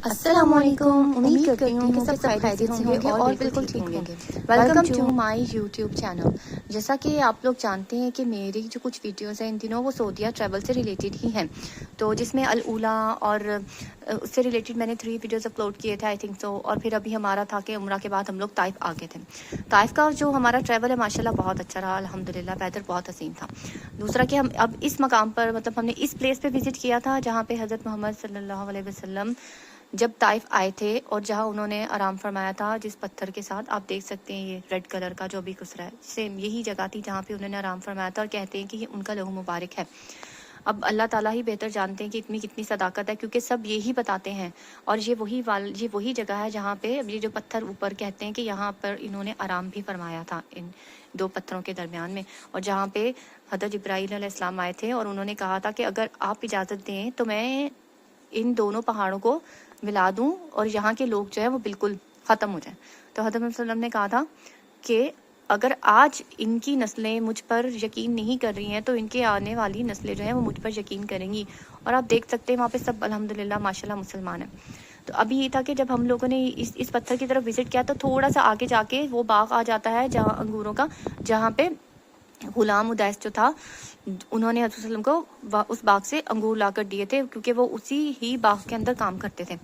अस्सलाम वालेकुम। उम्मीद करती हूँ कि सब खैरियत से होंगे और बिल्कुल ठीक होंगे। Welcome to my YouTube channel. जैसा कि आप लोग जानते हैं कि मेरी जो कुछ वीडियोस हैं इन दिनों वो सऊदीया ट्रैवल से रिलेटेड ही हैं, तो जिसमें अल उला और उससे रिलेटेड मैंने 3 वीडियोस अपलोड किए थे आई थिंक सो। और फिर अभी हमारा था कि उम्रा के बाद हम लोग ताइफ आ गए थे। ताइफ का जो हमारा ट्रैवल है माशाल्लाह बहुत अच्छा रहा अल्हम्दुलिल्लाह, वेदर बहुत हसीन था। दूसरा कि हम अब इस मकाम पर मतलब हमने इस प्लेस पे विजिट किया था जहाँ पे हज़रत मोहम्मद सल्लल्लाहु अलैहि वसल्लम जब ताइफ आए थे और जहाँ उन्होंने आराम फरमाया था, जिस पत्थर के साथ आप देख सकते हैं ये रेड कलर का जो भी गुजरा है, सेम यही जगह थी जहाँ पे उन्होंने आराम फरमाया था। और कहते हैं कि ये उनका लहू मुबारक है। अब अल्लाह ताला ही बेहतर जानते हैं कि इतनी कितनी सदाकत है, क्योंकि सब यही बताते हैं। और ये वही जगह है जहाँ पे ये जो पत्थर ऊपर कहते हैं कि यहाँ पर इन्होंने आराम भी फरमाया था इन 2 पत्थरों के दरमियान में। और जहाँ पे हज़रत जिब्राईल अलैहिस्सलाम आए थे और उन्होंने कहा था कि अगर आप इजाज़त दें तो मैं इन दोनों पहाड़ों को मिला दूं और यहाँ के लोग जो है वो बिल्कुल ख़त्म हो जाएं। तो हज़रत मोहम्मद सल्लल्लाहु अलैहि वसल्लम ने कहा था कि अगर आज इनकी नस्लें मुझ पर यकीन नहीं कर रही हैं तो इनके आने वाली नस्लें जो हैं वो मुझ पर यकीन करेंगी। और आप देख सकते हैं वहाँ पे सब अल्हम्दुलिल्लाह माशाल्लाह मुसलमान हैं। तो अभी ये था कि जब हम लोगों ने इस पत्थर की तरफ विज़िट किया तो थोड़ा सा आगे जाके वो बाग आ जाता है जहाँ अंगूरों का, जहाँ पे गुलाम उदैस जो था उन्होंने हज़रत सल्लम को उस बाग से अंगूर लाकर दिए थे, क्योंकि वो उसी ही बाग के अंदर काम करते थे।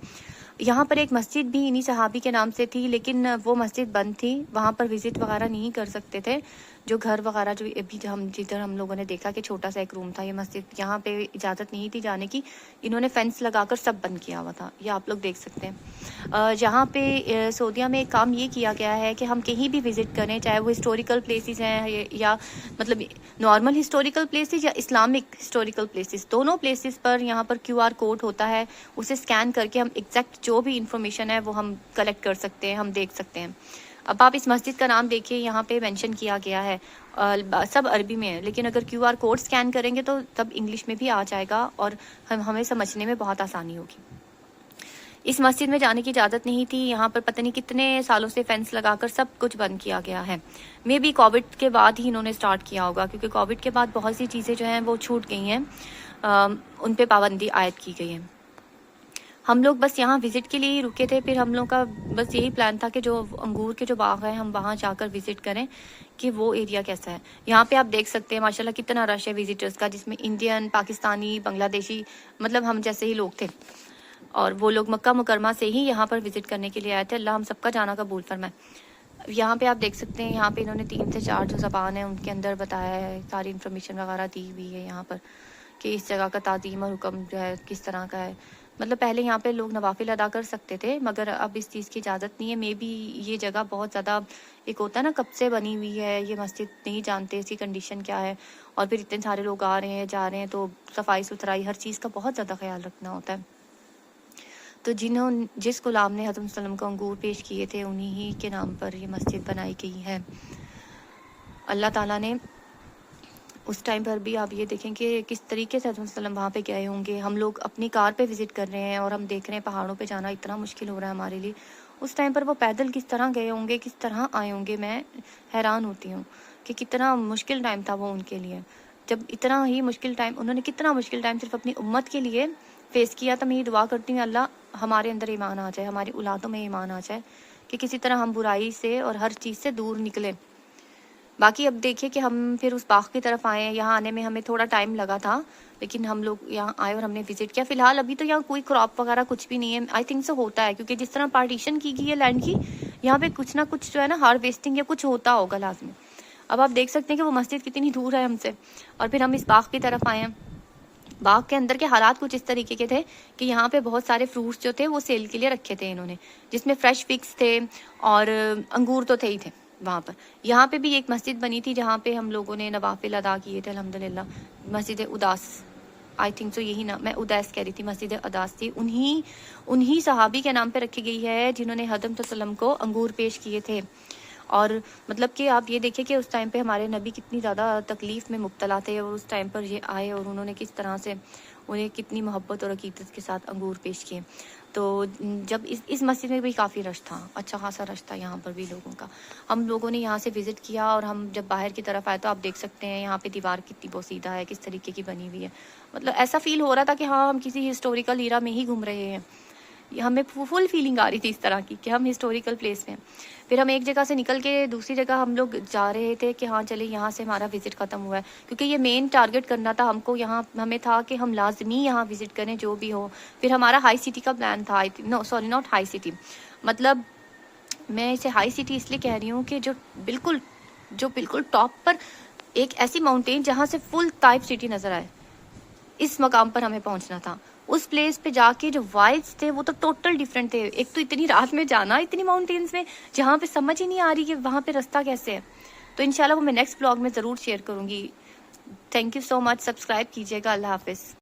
यहाँ पर एक मस्जिद भी इन्हीं सहाबी के नाम से थी, लेकिन वो मस्जिद बंद थी, वहाँ पर विज़िट वगैरह नहीं कर सकते थे। जो घर वगैरह जो अभी जिधर हम लोगों ने देखा कि छोटा सा एक रूम था, ये मस्जिद यहाँ पे इजाज़त नहीं थी जाने की, इन्होंने फेंस लगाकर सब बंद किया हुआ था, ये आप लोग देख सकते हैं। यहाँ पे सऊदीया में एक काम ये किया गया है कि हम कहीं भी विज़िट करें, चाहे वो हिस्टोरिकल प्लेसेस हैं या मतलब नॉर्मल हिस्टोरिकल प्लेसेस या इस्लामिक हिस्टोरिकल प्लेसेस, दोनों प्लेसेस पर यहाँ पर QR कोड होता है। उसे स्कैन करके हम एग्जैक्ट जो भी इंफॉर्मेशन है वो हम कलेक्ट कर सकते हैं, हम देख सकते हैं। अब आप इस मस्जिद का नाम देखिए, यहाँ पे मेंशन किया गया है, सब अरबी में है, लेकिन अगर QR कोड स्कैन करेंगे तो तब इंग्लिश में भी आ जाएगा और हमें समझने में बहुत आसानी होगी। इस मस्जिद में जाने की इजाज़त नहीं थी, यहाँ पर पता नहीं कितने सालों से फेंस लगाकर सब कुछ बंद किया गया है। मे बी कोविड के बाद ही इन्होंने स्टार्ट किया होगा, क्योंकि कोविड के बाद बहुत सी चीज़ें जो हैं वो छूट गई हैं, उन पे पाबंदी आयद की गई है। हम लोग बस यहाँ विज़िट के लिए ही रुके थे, फिर हम लोग का बस यही प्लान था कि जो अंगूर के जो बाग हैं हम वहाँ जाकर विज़िट करें कि वो एरिया कैसा है। यहाँ पे आप देख सकते हैं माशाल्लाह कितना रश है विजिटर्स का, जिसमें इंडियन, पाकिस्तानी, बांग्लादेशी, मतलब हम जैसे ही लोग थे। और वो लोग मक्का मुकरमा से ही यहाँ पर विज़िट करने के लिए आए थे। अल्लाह हम सबका जाना कबूल फरमाए। यहाँ पे आप देख सकते हैं, यहाँ पे इन्होंने 3 से 4 जो ज़बान है उनके अंदर बताया है, सारी इन्फॉर्मेशन वगैरह दी हुई है यहाँ पर कि इस जगह का ताज़ीम और हुक्म जो है किस तरह का है। मतलब पहले यहाँ पे लोग नवाफिल अदा कर सकते थे, मगर अब इस चीज़ की इजाज़त नहीं है। मे बी ये जगह बहुत ज़्यादा, एक होता है ना कब से बनी हुई है ये मस्जिद, नहीं जानते इसकी कंडीशन क्या है, और फिर इतने सारे लोग आ रहे हैं जा रहे हैं, तो सफाई सुथराई हर चीज़ का बहुत ज़्यादा ख्याल रखना होता है। तो जिस गुलाम ने हज़रत सल्लम को अंगूर पेश किए थे उन्हीं ही के नाम पर ये मस्जिद बनाई गई है। अल्लाह ताला ने उस टाइम पर भी आप ये देखें कि किस तरीके से हज़रत सल्लम वहाँ पे गए होंगे। हम लोग अपनी कार पे विज़िट कर रहे हैं और हम देख रहे हैं पहाड़ों पे जाना इतना मुश्किल हो रहा है हमारे लिए। उस टाइम पर वो पैदल किस तरह गए होंगे, किस तरह आए होंगे, मैं हैरान होती हूँ कि कितना मुश्किल टाइम था वो उनके लिए। जब इतना ही मुश्किल टाइम, उन्होंने कितना मुश्किल टाइम सिर्फ अपनी उम्मत के लिए फेस किया। तो मैं ये दुआ करती हूँ अल्लाह हमारे अंदर ईमान आ जाए, हमारी औलादों में ईमान आ जाए कि किसी तरह हम बुराई से और हर चीज़ से दूर निकलें। बाकी अब देखिए कि हम फिर उस बाग की तरफ आए हैं। यहाँ आने में हमें थोड़ा टाइम लगा था, लेकिन हम लोग यहाँ आए और हमने विज़िट किया। फ़िलहाल अभी तो यहाँ कोई क्रॉप वगैरह कुछ भी नहीं है। आई थिंक सो होता है, क्योंकि जिस तरह पार्टीशन की गई है लैंड की, यहाँ पे कुछ ना कुछ जो है ना हार्वेस्टिंग या कुछ होता होगा लाजमी। अब आप देख सकते हैं कि वो मस्जिद कितनी दूर है हमसे, और फिर हम इस बाग की तरफ आए हैं। बाग के अंदर के हालात कुछ इस तरीके के थे कि यहाँ पे बहुत सारे फ्रूट्स जो थे वो सेल के लिए रखे थे इन्होंने, जिसमें फ्रेश फिग्स थे और अंगूर तो थे ही थे वहाँ पर। यहाँ पे भी एक मस्जिद बनी थी जहाँ पे हम लोगों ने नवाफिल अदा किए थे अल्हम्दुलिल्लाह। मस्जिद उदास, आई थिंक सो यही ना, मैं उदैस कह रही थी, मस्जिद उदास थी। उन्हीं सहाबी के नाम पे रखी गई है जिन्होंने हज़रत सल्लम को अंगूर पेश किए थे। और मतलब कि आप ये देखिए कि उस टाइम पे हमारे नबी कितनी ज़्यादा तकलीफ़ में मुब्तला थे, और उस टाइम पर ये आए और उन्होंने किस तरह से उन्हें कितनी मोहब्बत और अकीदत के साथ अंगूर पेश किए। तो जब इस मस्जिद में भी काफ़ी रश था, अच्छा खासा रश था यहाँ पर भी लोगों का। हम लोगों ने यहाँ से विज़िट किया और हम जब बाहर की तरफ आए तो आप देख सकते हैं यहाँ पे दीवार कितनी बोसीदा है, किस तरीके की बनी हुई है। मतलब ऐसा फ़ील हो रहा था कि हाँ हम किसी हिस्टोरिकल ईरा में ही घूम रहे हैं। ہمیں فل فیلنگ آ رہی تھی اس طرح کی کہ ہم ہسٹوریکل پلیس میں. پھر ہم ایک جگہ سے نکل کے دوسری جگہ ہم لوگ جا رہے تھے کہ ہاں چلے یہاں سے ہمارا وزٹ ختم ہوا ہے, کیونکہ یہ مین ٹارگٹ کرنا تھا ہم کو, یہاں ہمیں تھا کہ ہم لازمی یہاں وزٹ کریں جو بھی ہو. پھر ہمارا ہائی سٹی کا پلان تھا, no sorry not high city, مطلب میں اسے ہائی سٹی اس لیے کہہ رہی ہوں کہ جو بالکل ٹاپ پر ایک ایسی ماؤنٹین جہاں سے فل طائف سٹی نظر آئے, اس مقام پر ہمیں پہنچنا تھا. اس پلیس پہ جا کے جو وائبس تھے وہ تو ٹوٹل ڈفرینٹ تھے. ایک تو اتنی رات میں جانا اتنی ماؤنٹینس میں جہاں پہ سمجھ ہی نہیں آ رہی کہ وہاں پہ رستہ کیسے ہے. تو انشاءاللہ وہ میں نیکسٹ بلاگ میں ضرور شیئر کروں گی. Thank you so much, subscribe کیجیے گا. اللہ حافظ.